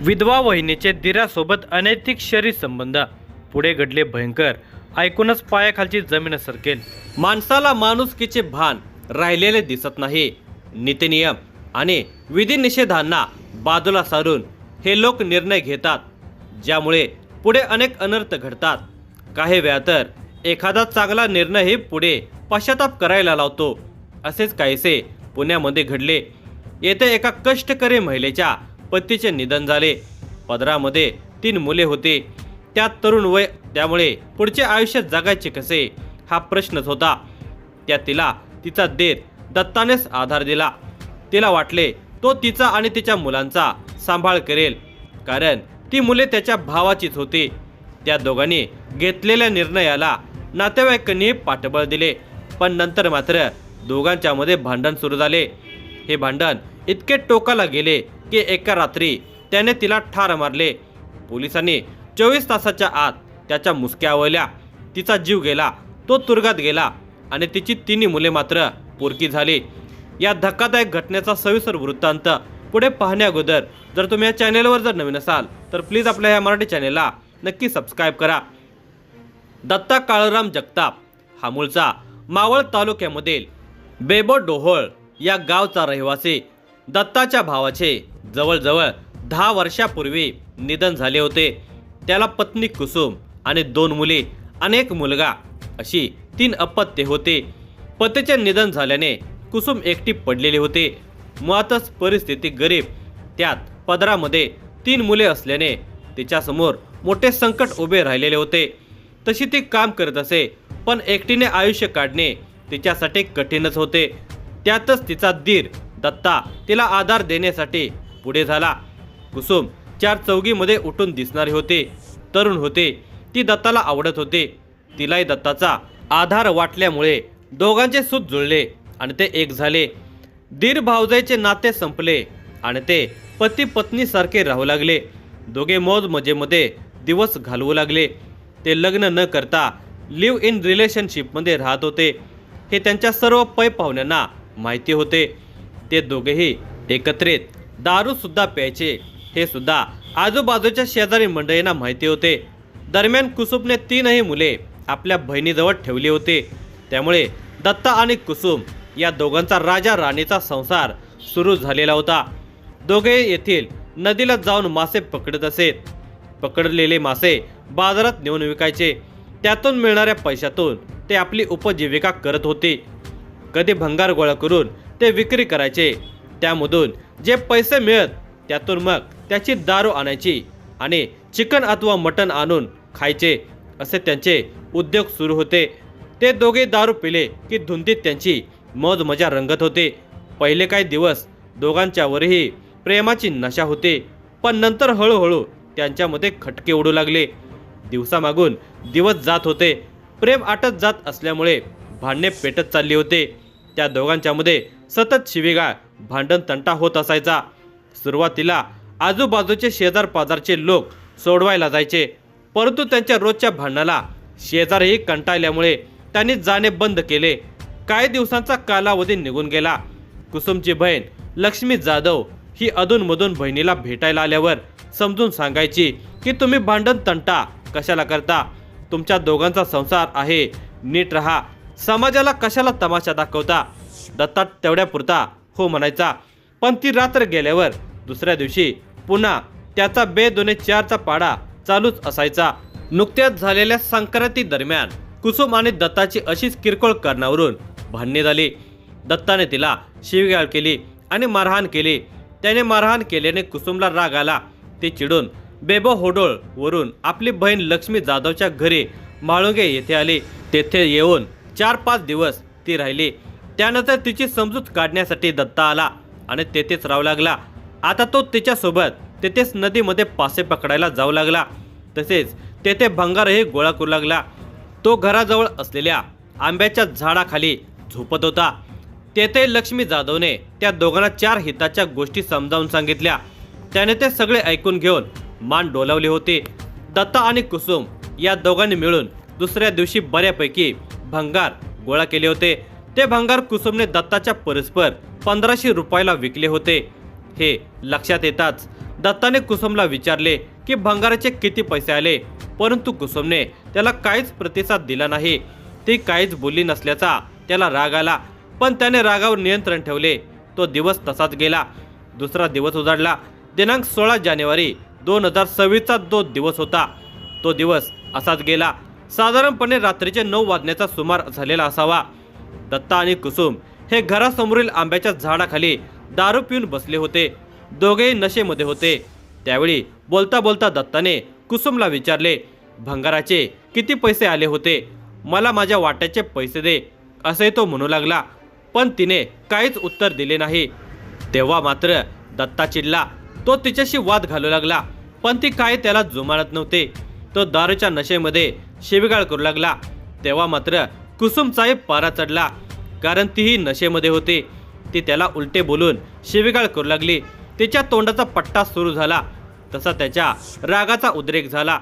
विधवा वहिनीचे दिरासोबत अनैतिक शरीर संबंध पुढे घडले भयंकर. ऐकूनच पायाखालची जमीन सरकेल. माणसाला माणुसकीचे भान राहिलेले दिसत नाही. नीतिनियम आणि विधिनिषेधांना बाजूला सारून हे लोक निर्णय घेतात, ज्यामुळे पुढे अनेक अनर्थ घडतात. काही वेळा तर एखादा चांगला निर्णयही पुढे पश्चाताप करायला लावतो. असेच काहीसे पुण्यामध्ये घडले. येथे एका कष्टकरी महिलेच्या पतीचे निधन झाले. पदरामध्ये 3 मुले होते. त्यात तरुण वय, त्यामुळे पुढचे आयुष्य जगायचे कसे हा प्रश्नच होता. त्यात तिला तिचा देर दत्तानेच आधार दिला. तिला वाटले तो तिचा आणि तिच्या मुलांचा सांभाळ करेल, कारण ती मुले त्याच्या भावाचीच होती. त्या दोघांनी घेतलेल्या निर्णयाला नातेवाईकांनी पाठबळ दिले. पण नंतर मात्र दोघांच्या मध्ये भांडण सुरू झाले. हे भांडण इतके टोकाला गेले की एका रात्री त्याने तिला ठार मारले. पोलिसांनी 24 तासाच्या आत त्याच्या मुसक्या आवळल्या. तिचा जीव गेला, तो तुरुंगात गेला आणि तिची 3 मुले मात्र पोरकी झाली. या धक्कादायक घटनेचा सविस्तर वृत्तांत पुढे पाहण्याअगोदर जर तुम्ही या चॅनेलवर जर नवीन असाल तर प्लीज आपल्या या मराठी चॅनेलला नक्की सबस्क्राईब करा. दत्ता काळूराम जगताप हा मूळचा मावळ तालुक्यामधील बेबोडोहोळ या गावचा रहिवासी. दत्ताच्या भावाचे जवळजवळ 10 वर्षापूर्वी निधन झाले होते. त्याला पत्नी कुसुम आणि 2 मुले आणि 1 मुलगा अशी 3 अपत्ये होते. पतीचे निधन झाल्याने कुसुम एकटी पडलेली होते. मुळातच परिस्थिती गरीब, त्यात पदरामध्ये 3 मुले असल्याने तिच्यासमोर मोठे संकट उभे राहिलेले होते. तशी ती काम करत असे, पण एकटीने आयुष्य काढणे तिच्यासाठी कठीणच होते. त्यातच तिचा दीर दत्ता तिला आधार देण्यासाठी पुढे झाला. कुसुम 4 चौघीमध्ये उठून दिसणारी होते, तरुण होते. ती दत्ताला आवडत होते. तिलाही दत्ताचा आधार वाटल्यामुळे दोघांचे सूत जुळले आणि ते एक झाले. दीर भावजाईचे नाते संपले आणि ते पती पत्नी सारखे राहू लागले. दोघे मौज मजेमध्ये दिवस घालवू लागले. ते लग्न न करता लिव्ह इन रिलेशनशिपमध्ये राहत होते. हे त्यांच्या सर्व पै पाहुण्यांना माहिती होते. ते दोघेही एकत्रित दारू सुद्धा प्यायचे, हे सुद्धा आजूबाजूच्या शेजारी मंडळींना माहिती होते. दरम्यान कुसुमने 3ही मुले आपल्या बहिणीजवळ ठेवली होते. त्यामुळे दत्ता आणि कुसुम या दोघांचा राजा राणीचा संसार सुरू झालेला होता. दोघे येथील नदीला जाऊन मासे पकडत असेत. पकडलेले मासे बाजारात नेऊन विकायचे. त्यातून मिळणाऱ्या पैशातून ते आपली उपजीविका करत होते. कधी भंगार गोळा करून ते विक्री करायचे. त्यामधून जे पैसे मिळत त्यातून मग त्याची दारू आणायची आणि चिकन अथवा मटण आणून खायचे, असे त्यांचे उद्योग सुरू होते. ते दोघे दारू पिले की धुंदीत त्यांची मौज मजा रंगत होते. पहिले काही दिवस दोघांच्यावरही प्रेमाची नशा होते, पण नंतर हळूहळू त्यांच्यामध्ये खटके उडू लागले. दिवसामागून दिवस जात होते. प्रेम आटत जात असल्यामुळे भांडणे पेटत चालली होते. त्या दोघांच्यामध्ये सतत शिवीगाळ, भांडण तंटा होत असायचा. सुरुवातीला आजूबाजूचे शेजार पाजारचे लोक सोडवायला जायचे, परंतु त्यांच्या रोजच्या भांडणाला शेजारही कंटाळल्यामुळे त्यांनी जाणे बंद केले. काही दिवसांचा कालावधी निघून गेला. कुसुमची बहीण लक्ष्मी जाधव ही अधूनमधून बहिणीला भेटायला आल्यावर समजून सांगायची की तुम्ही भांडण तंटा कशाला करता, तुमच्या दोघांचा संसार आहे, नीट राहा, समाजाला कशाला तमाशा दाखवता. दत्ता तेवढ्यापुरता हो म्हणायचा, पण ती रात्र गेल्यावर दुसऱ्या दिवशी पुन्हा त्याचा 2-4चा पाडा चालूच असायचा. नुकत्याच झालेल्या संक्रांती दरम्यान कुसुम आणि दत्ताची अशीच किरकोळ कारणावरून भांडणे झाली. दत्ताने तिला शिवीगाळ केली आणि मारहाण केली. त्याने मारहाण केल्याने कुसुमला राग आला. ती चिडून बेबोडोहोळ वरून आपली बहीण लक्ष्मी जाधवच्या घरी माळुंगे येथे आली. तेथे येऊन 4-5 दिवस ती राहिली. त्यानंतर तिची समजूत काढण्यासाठी दत्ता आला आणि तेथेच राहू लागला. आता तो तिच्यासोबत तेथेच नदीमध्ये पासे पकडायला जाऊ लागला. तसेच तेथे भंगारही गोळा करू लागला. तो घराजवळ असलेल्या आंब्याच्या झाडाखाली झोपत होता. तेथे लक्ष्मी जाधवने त्या दोघांना 4 हिताच्या गोष्टी समजावून सांगितल्या. त्याने ते सगळे ऐकून घेऊन मान डोलावले होते. दत्ता आणि कुसुम या दोघांनी मिळून दुसऱ्या दिवशी बऱ्यापैकी भंगार गोळा केले होते. ते भंगार कुसुमने दत्ताच्या परस्पर 1500 रुपयाला विकले होते. हे लक्षात येताच दत्ताने कुसुमला विचारले की भंगाराचे किती पैसे आले, परंतु कुसुमने त्याला काहीच प्रतिसाद दिला नाही. ती काहीच बोलली नसल्याचा त्याला राग आला, पण त्याने रागावर नियंत्रण ठेवले. तो दिवस तसाच गेला. दुसरा दिवस उजाडला. दिनांक 16 जानेवारी 2026चा तो दिवस होता. तो दिवस असाच गेला. साधारणपणे रात्रीचे 9 वाजण्याचा सुमार झालेला असावा. दत्ता आणि कुसुम हे घरासमोरील आंब्याच्या झाडाखाली दारू पिऊन बसले होते. दोघेही नशेमध्ये होते. त्यावेळी बोलता बोलता दत्ताने कुसुमला विचारले, भंगाराचे किती पैसे आले होते, मला माझ्या वाट्याचे पैसे दे, असे तो म्हणू लागला. पण तिने काहीच उत्तर दिले नाही. तेव्हा मात्र दत्ता चिडला. तो तिच्याशी वाद घालू लागला, पण ती काय त्याला जुमानत नव्हते. तो दारूच्या नशेमध्ये शिवीगाळ करू लागला. तेव्हा मात्र कुसुमचाही पारा चढला, कारण तीही नशेमध्ये होती. ती त्याला उलटे बोलून शिवीगाळ करू लागली. तिच्या तोंडाचा पट्टा सुरू झाला. तसा त्याच्या रागाचा उद्रेक झाला.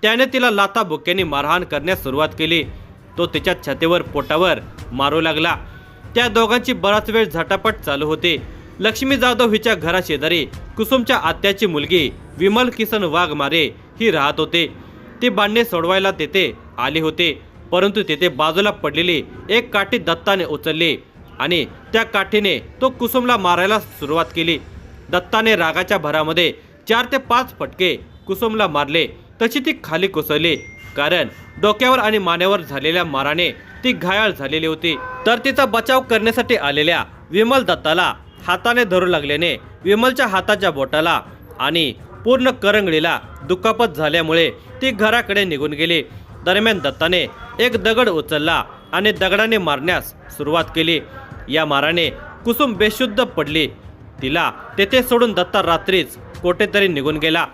त्याने तिला लाथा बुक्क्यांनी मारहाण करण्यास सुरुवात केली. तो तिच्या छातीवर पोटावर मारू लागला. त्या दोघांची बराच वेळ झटापट चालू होती. लक्ष्मी जाधव हिच्या घराशेजारी कुसुमच्या आत्याची मुलगी विमल किसन वाघमारे ही राहत होते. ती भांडणे सोडवायला तेथे आली होती, परंतु तेथे बाजूला पडलेली एक काठी दत्ताने उचलली आणि त्या काठीने तो कुसुमला मारायला सुरुवात केली. दत्ताने रागाच्या भरामध्ये 4 ते 5 फटके कुसुमला मारले. तशी ती खाली कोसळली, कारण डोक्यावर आणि मानेवर झालेल्या माराने ती घायाळ झालेली होती. तर तिचा बचाव करण्यासाठी आलेल्या विमल दत्ताला हाताने धरू लागल्याने विमलच्या हाताच्या बोटाला आणि पूर्ण करंगळीला दुखापत झाल्यामुळे ती घराकडे निघून गेली. दरम्यान दत्ताने एक दगड उचलला आणि दगडाने मारण्यास सुरुवात केली. या माराने कुसुम बेशुद्ध पडली. तिला तेथे सोडून दत्ता रात्रीच कोठेतरी निघून गेला.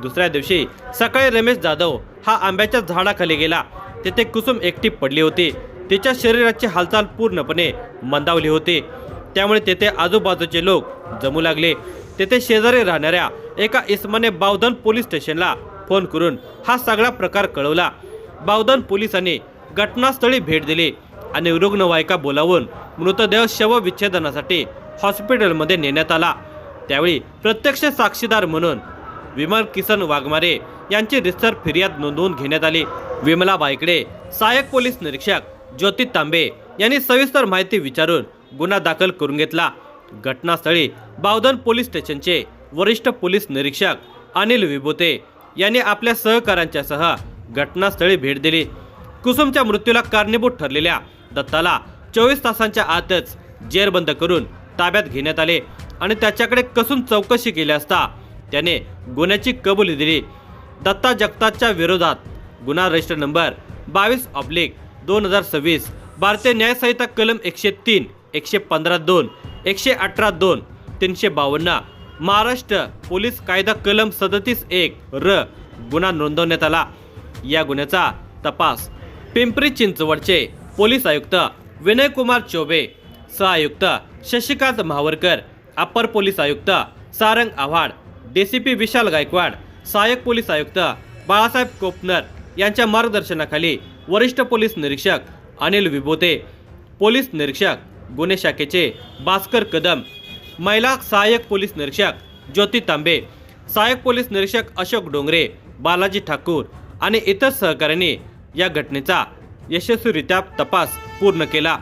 दुसऱ्या दिवशी सकाळी रमेश जाधव हा आंब्याच्या झाडाखाली गेला. तेथे कुसुम एकटी पडली होती. तिच्या शरीराची हालचाल पूर्णपणे मंदावली होती. त्यामुळे तेथे आजूबाजूचे लोक जमू लागले. तेथे शेजारी राहणाऱ्या एका इसमाने बावधन पोलीस स्टेशनला फोन करून हा सगळा प्रकार कळवला. बावधन पोलिसांनी घटनास्थळी भेट दिली आणि रुग्णवाहिका बोलावून मृतदेह शवविच्छेदनासाठी हॉस्पिटलमध्ये नेण्यात आला. त्यावेळी प्रत्यक्ष साक्षीदार म्हणून विमल किसन वाघमारे यांची रितसर फिर्याद नोंदवून घेण्यात आली. विमलाबाईकडे सहाय्यक पोलीस निरीक्षक ज्योती तांबे यांनी सविस्तर माहिती विचारून गुन्हा दाखल करून घेतला. घटनास्थळी बावधन पोलीस स्टेशनचे वरिष्ठ पोलीस निरीक्षक अनिल विभूते यांनी आपल्या सहकाऱ्यांच्यासह घटनास्थळी भेट दिली. कुसुमच्या मृत्यूला कारणीभूत ठरलेल्या दत्ताला 24 तासांच्या आतच जेरबंद करून ताब्यात घेण्यात आले आणि त्याच्याकडे कसून चौकशी केली असता त्याने गुन्ह्याची कबुली दिली. दत्ता जगतापच्या विरोधात गुन्हा रजिस्टर नंबर 22/2026 भारतीय न्याय संहिता कलम 103, 115(2), 118(2), 352, महाराष्ट्र पोलीस कायदा कलम 37(1) र गुन्हा नोंदवण्यात आला. या गुन्ह्याचा तपास पिंपरी चिंचवडचे पोलीस आयुक्त विनय कुमार चौबे, सहआयुक्त शशिकांत महावरकर, अपर पोलीस आयुक्त सारंग आव्हाड, DCP विशाल गायकवाड, सहाय्यक पोलीस आयुक्त बाळासाहेब कोपनर यांच्या मार्गदर्शनाखाली वरिष्ठ पोलीस निरीक्षक अनिल विभूते, पोलीस निरीक्षक गुन्हे शाखेचे भास्कर कदम, महिला सहाय्यक पोलीस निरीक्षक ज्योती तांबे, सहाय्यक पोलीस निरीक्षक अशोक डोंगरे, बालाजी ठाकूर आणि इतर सहकाऱ्यांनी या घटनेचा यशस्वीरित्या तपास पूर्ण केला.